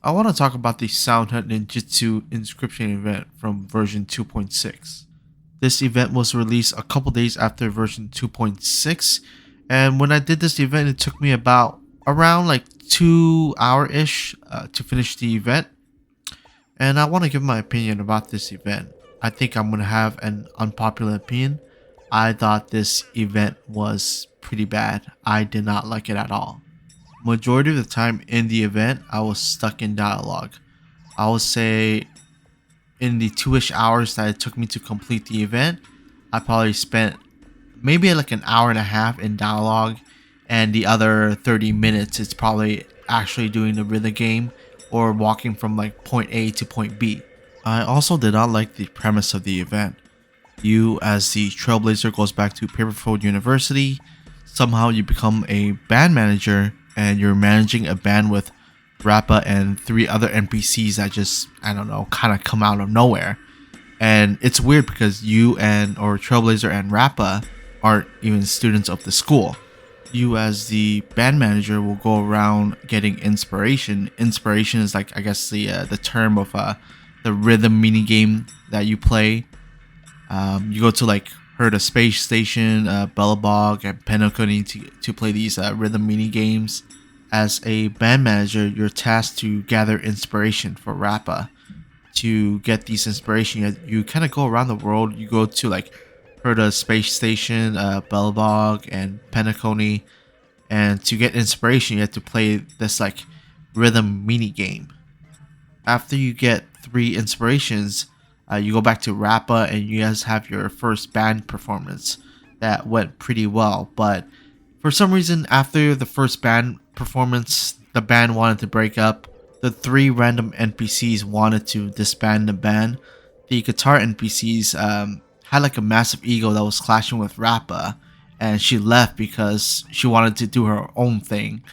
I want to talk about the Soundhead Ninjutsu Inscription event from version 2.6. This event was released a couple days after version 2.6, and when I did this event, it took me about around like 2 hour ish to finish the event. And I want to give my opinion about this event. I think I'm gonna have an unpopular opinion. I thought this event was pretty bad. I did not like it at all. Majority of the time in the event, I was stuck in dialogue. I would say in the 2-ish hours that it took me to complete the event, I probably spent maybe like an hour and a half in dialogue, and the other 30 minutes it's probably actually doing the rhythm game or walking from like point A to point B. I also did not like the premise of the event. You, as the Trailblazer, goes back to Paperfold University. Somehow you become a band manager, and you're managing a band with Rappa and 3 other NPCs that just, I don't know, kind of come out of nowhere. And it's weird because you and or Trailblazer and Rappa aren't even students of the school. You, as the band manager, will go around getting inspiration. Inspiration is like, I guess, the term of the rhythm mini game that you play. You go to like Herda Space Station, Bellabog, and Penacony to play these rhythm mini games. As a band manager, you're tasked to gather inspiration for Rappa. To get these inspiration, you kind of go around the world. You go to like Herda Space Station, Bellabog, and Penacony, and to get inspiration, you have to play this like rhythm mini game. After you get 3 inspirations, you go back to Rappa and you guys have your first band performance. That went pretty well, but for some reason, after the first band performance, the band wanted to break up. The 3 random NPCs wanted to disband the band. The guitar NPCs had like a massive ego that was clashing with Rappa, and she left because she wanted to do her own thing.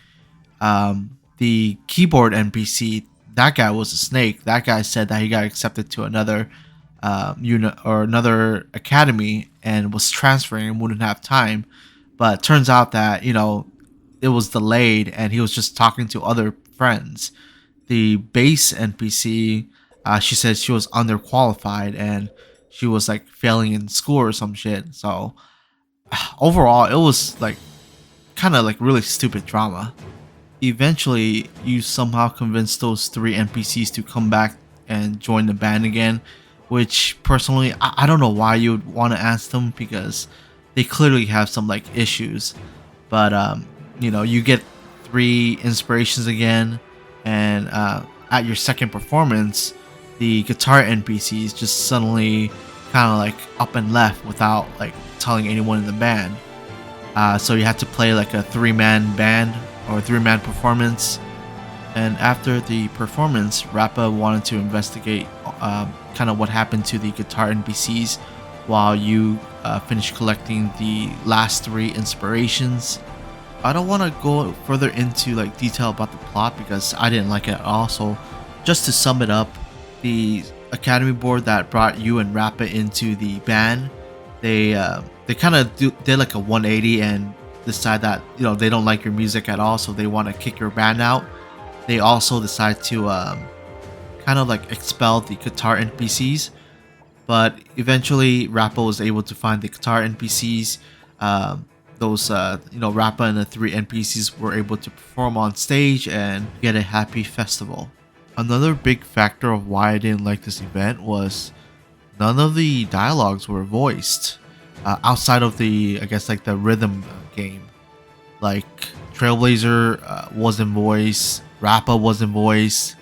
The keyboard NPC, that guy was a snake. That guy said that he got accepted to another unit or another academy and was transferring and wouldn't have time. But it turns out that, it was delayed and he was just talking to other friends. The bass NPC, she said she was underqualified and she was like failing in school or some shit. So overall, it was like kind of like really stupid drama. Eventually, you somehow convinced those 3 NPCs to come back and join the band again, which personally, I don't know why you would want to ask them because they clearly have some like issues. But you get 3 inspirations again, and at your second performance, the guitar NPCs just suddenly kind of like up and left without like telling anyone in the band. So you had to play like a 3-man band or 3-man performance. And after the performance, Rappa wanted to investigate kind of what happened to the guitar NPCs while you finish collecting the last 3 inspirations. I don't want to go further into like detail about the plot because I didn't like it at all. So just to sum it up, the academy board that brought you and Rappa into the band, they kind of did like a 180 and decide that they don't like your music at all, so they want to kick your band out. They also decide to kind of like expel the guitar NPCs, but eventually Rappa was able to find the guitar NPCs. Rappa and the 3 NPCs were able to perform on stage and get a happy festival. Another big factor of why I didn't like this event was none of the dialogues were voiced outside of the, I guess, like the rhythm game. Like Trailblazer wasn't voiced, Rappa wasn't voiced.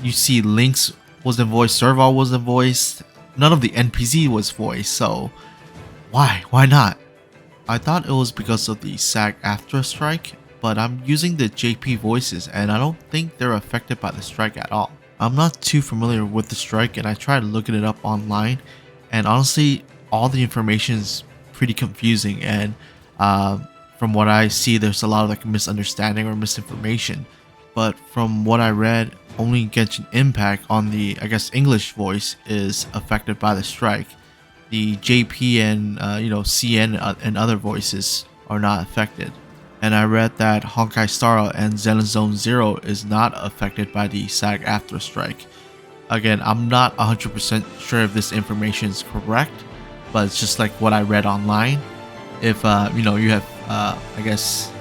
You see Lynx wasn't voiced, Serval wasn't voiced. None of the NPC was voiced. So why not? I thought it was because of the SAG-AFTRA strike, but I'm using the JP voices and I don't think they're affected by the strike at all. I'm not too familiar with the strike and I tried looking it up online, and honestly all the information is pretty confusing, and from what I see there's a lot of like misunderstanding or misinformation. But from what I read, only Genshin Impact on the, I guess, English voice is affected by the strike. The JP and CN and other voices are not affected. and I read that Honkai Star and Zenless Zone Zero is not affected by the SAG-AFTRA strike. Again, I'm not 100% sure if this information is correct, but it's just like what I read online. If you have I guess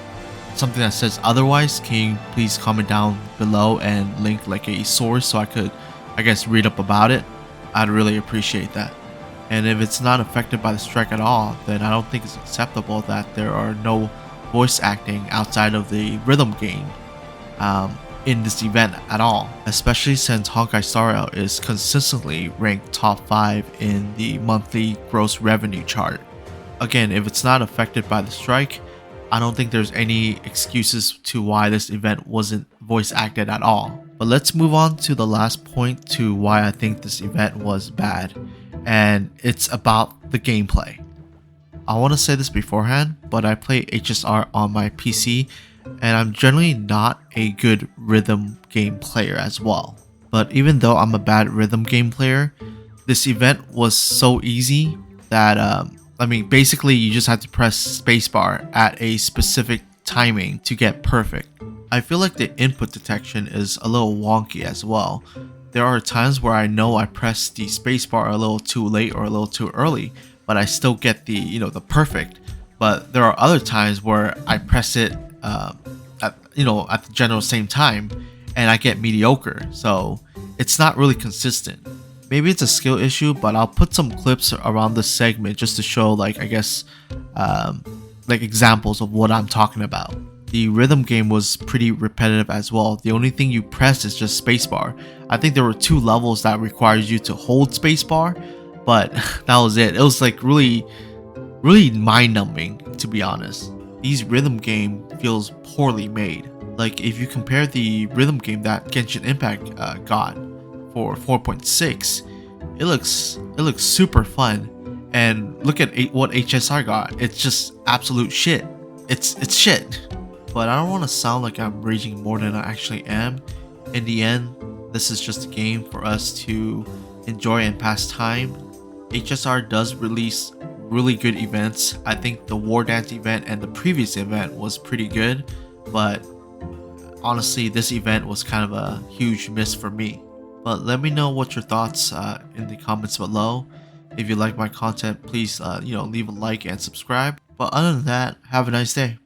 something that says otherwise, can you please comment down below and link like a source so I could, I guess, read up about it? I'd really appreciate that. And if it's not affected by the strike at all, then I don't think it's acceptable that there are no voice acting outside of the rhythm game in this event at all, especially since Honkai Star Rail is consistently ranked top 5 in the monthly gross revenue chart. Again, if it's not affected by the strike, I don't think there's any excuses to why this event wasn't voice acted at all. But let's move on to the last point to why I think this event was bad, and it's about the gameplay. I want to say this beforehand, but I play HSR on my PC, and I'm generally not a good rhythm game player as well. But even though I'm a bad rhythm game player, this event was so easy that basically you just have to press spacebar at a specific timing to get perfect. I feel like the input detection is a little wonky as well. There are times where I know I pressed the spacebar a little too late or a little too early, but I still get the perfect. But there are other times where I press it at the general same time and I get mediocre. So it's not really consistent. Maybe it's a skill issue, but I'll put some clips around this segment just to show like examples of what I'm talking about. The rhythm game was pretty repetitive as well. The only thing you press is just spacebar. I think there were 2 levels that requires you to hold spacebar, but that was it. It was like really mind-numbing, to be honest. These rhythm game feels poorly made. Like if you compare the rhythm game that Genshin Impact got for 4.6, it looks super fun. And look at what HSR got. It's just absolute shit. It's shit. But I don't want to sound like I'm raging more than I actually am. In the end, this is just a game for us to enjoy and pass time. HSR does release really good events. I think the War Dance event and the previous event was pretty good, but honestly this event was kind of a huge miss for me. But let me know what your thoughts in the comments below. If you like my content, please leave a like and subscribe. But other than that, have a nice day.